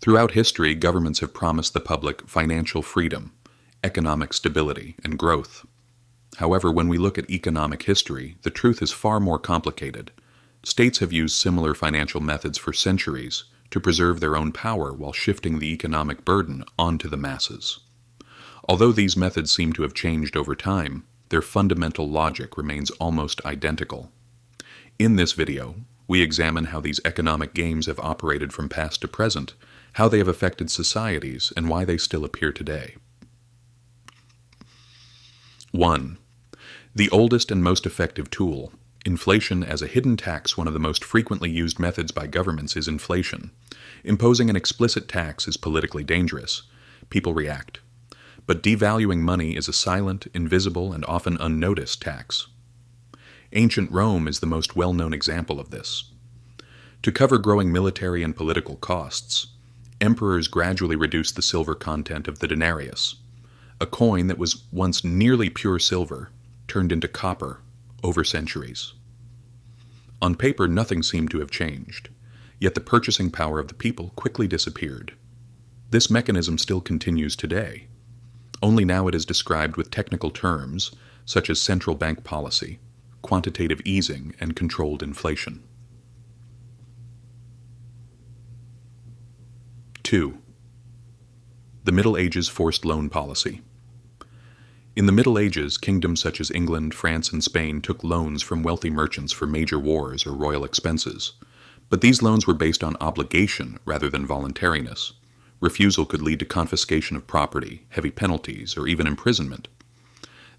Throughout history, governments have promised the public financial freedom, economic stability, and growth. However, when we look at economic history, the truth is far more complicated. States have used similar financial methods for centuries to preserve their own power while shifting the economic burden onto the masses. Although these methods seem to have changed over time, their fundamental logic remains almost identical. In this video, we examine how these economic games have operated from past to present, how they have affected societies, and why they still appear today. 1. The oldest and most effective tool. Inflation as a hidden tax. One of the most frequently used methods by governments is inflation. Imposing an explicit tax is politically dangerous. People react. But devaluing money is a silent, invisible, and often unnoticed tax. Ancient Rome is the most well-known example of this. To cover growing military and political costs, emperors gradually reduced the silver content of the denarius. A coin that was once nearly pure silver turned into copper over centuries. On paper, nothing seemed to have changed, yet the purchasing power of the people quickly disappeared. This mechanism still continues today, only now it is described with technical terms such as central bank policy, quantitative easing, and controlled inflation. 2. The Middle Ages forced loan policy. In the Middle Ages, kingdoms such as England, France, and Spain took loans from wealthy merchants for major wars or royal expenses. But these loans were based on obligation rather than voluntariness. Refusal could lead to confiscation of property, heavy penalties, or even imprisonment.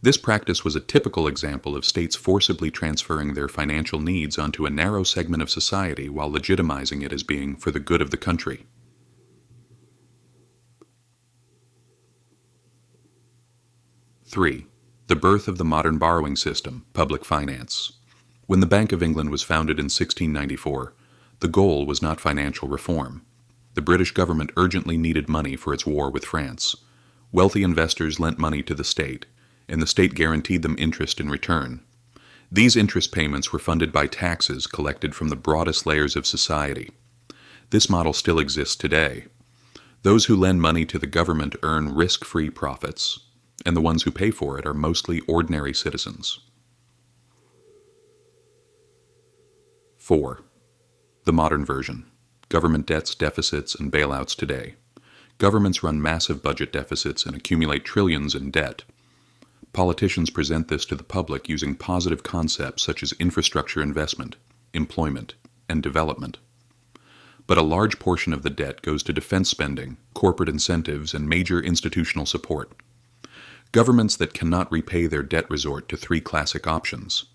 This practice was a typical example of states forcibly transferring their financial needs onto a narrow segment of society while legitimizing it as being for the good of the country. 3. The birth of the modern borrowing system, public finance. When the Bank of England was founded in 1694, the goal was not financial reform. The British government urgently needed money for its war with France. Wealthy investors lent money to the state, and the state guaranteed them interest in return. These interest payments were funded by taxes collected from the broadest layers of society. This model still exists today. Those who lend money to the government earn risk-free profits, and the ones who pay for it are mostly ordinary citizens. 4. The modern version. Government debts, deficits, and bailouts today. Governments run massive budget deficits and accumulate trillions in debt. Politicians present this to the public using positive concepts such as infrastructure investment, employment, and development. But a large portion of the debt goes to defense spending, corporate incentives, and major institutional support. Governments that cannot repay their debt resort to 3 classic options: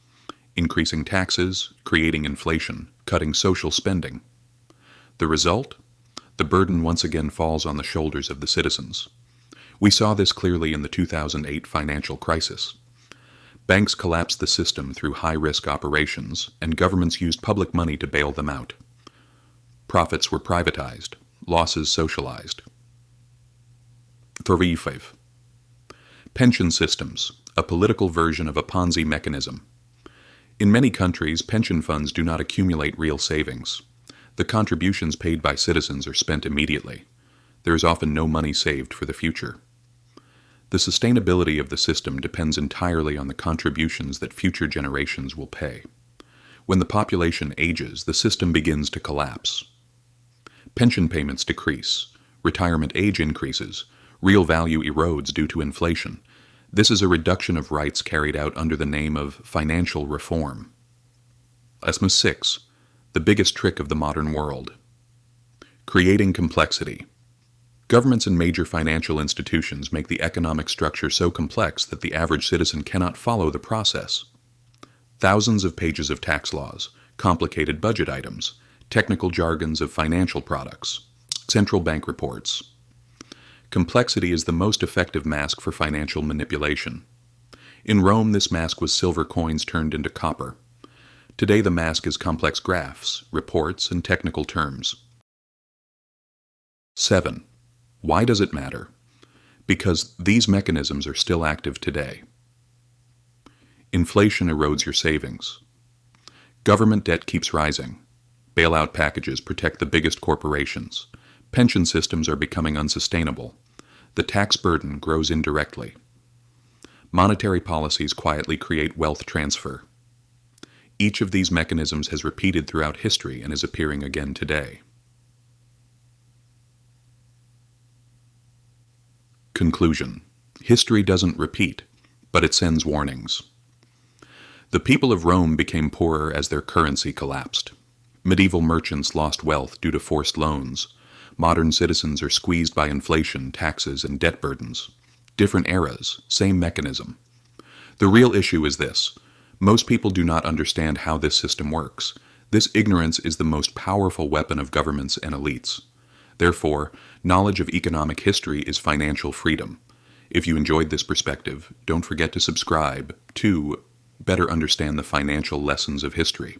increasing taxes, creating inflation, cutting social spending. The result? The burden once again falls on the shoulders of the citizens. We saw this clearly in the 2008 financial crisis. Banks collapsed the system through high-risk operations, and governments used public money to bail them out. Profits were privatized, losses socialized. 5. Pension systems, a political version of a Ponzi mechanism. In many countries, pension funds do not accumulate real savings. The contributions paid by citizens are spent immediately. There is often no money saved for the future. The sustainability of the system depends entirely on the contributions that future generations will pay. When the population ages, the system begins to collapse. Pension payments decrease, retirement age increases, real value erodes due to inflation. This is a reduction of rights carried out under the name of financial reform. 6. The biggest trick of the modern world. Creating complexity. Governments and major financial institutions make the economic structure so complex that the average citizen cannot follow the process. Thousands of pages of tax laws, complicated budget items, technical jargons of financial products, central bank reports. Complexity is the most effective mask for financial manipulation. In Rome, this mask was silver coins turned into copper. Today, the mask is complex graphs, reports, and technical terms. 7. Why does it matter? Because these mechanisms are still active today. Inflation erodes your savings. Government debt keeps rising. Bailout packages protect the biggest corporations. Pension systems are becoming unsustainable. The tax burden grows indirectly. Monetary policies quietly create wealth transfer. Each of these mechanisms has repeated throughout history and is appearing again today. Conclusion. History doesn't repeat, but it sends warnings. The people of Rome became poorer as their currency collapsed. Medieval merchants lost wealth due to forced loans. Modern citizens are squeezed by inflation, taxes, and debt burdens. Different eras, same mechanism. The real issue is this. Most people do not understand how this system works. This ignorance is the most powerful weapon of governments and elites. Therefore, knowledge of economic history is financial freedom. If you enjoyed this perspective, don't forget to subscribe to better understand the financial lessons of history.